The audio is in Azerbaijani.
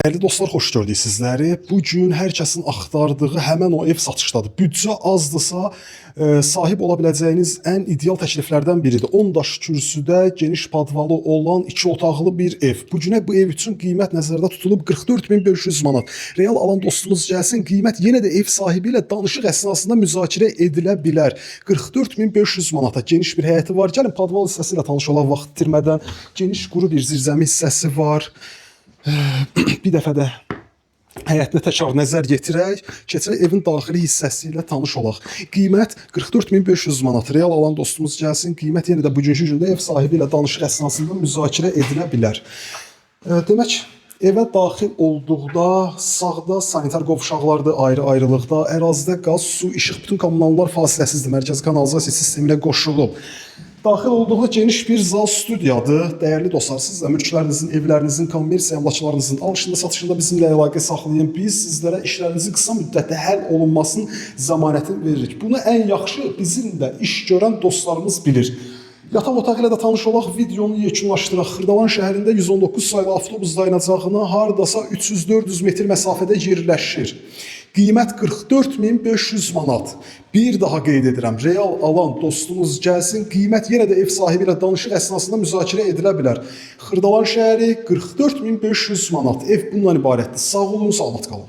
Dəyərli dostlar, xoş gördük sizləri. Bu gün hər kəsin axtardığı həmin o ev satışdadır. Büdcə azdırsa, sahib ola biləcəyiniz ən ideal təkliflərdən biridir. 10 daş kürsüdə geniş padvalı olan 2 otaqlı bir ev. Bu günə bu ev üçün qiymət nəzərdə tutulub 44.500 manat. Real alan dostumuz gəlsin, qiymət yenə də ev sahibi ilə danışıq əsnasında müzakirə edilə bilər. 44.500 manata geniş bir həyəti var. Gəlin padval hissəsi ilə tanış olaq vaxt itirmədən. Geniş quru bir zirzəmi hissəsi var. Bir dəfə də həyətinə təkrar nəzər yetirək, keçək evin daxili hissəsi ilə tanış olaq. Qiymət 44.500 manat. Real alan dostumuz gəlsin, qiymət yenə də bugünkü gündə ev sahibi ilə danışıq əsnasında müzakirə edilə bilər. Demək, evə daxil olduqda sağda sanitar qovşaqlardır ayrı-ayrılıqda, ərazidə qaz, su, işıq, bütün kommunallar fasiləsizdir, mərkəzi kanalizasiya sistemi ilə qoşulub. Daxil olduğu geniş bir zal studiyadır. Dəyərli dostlar, siz də mülklərinizin, evlərinizin, kommersiya əmlaklarınızın alışında, satışında bizimlə əlaqə saxlayın. Biz sizlərə işlərinizin qısa müddətdə həll olunmasının zəmanətini veririk. Bunu ən yaxşı bizim də iş görən dostlarımız bilir. Yataq otağı ilə də tanış olaq, videonu yekunlaşdıraq. Xırdalan şəhərində 119 saylı avtobus dayanacağına hardasa 300-400 metr məsafədə yerləşir. Qiymət 44.500 manat. Bir daha qeyd edirəm, real alan dostumuz gəlsin, qiymət yenə də ev sahibi ilə danışıq əsnasında müzakirə edilə bilər. Xırdalan şəhəri 44.500 manat. Ev bundan ibarətdir. Sağ olun, salamat qalın.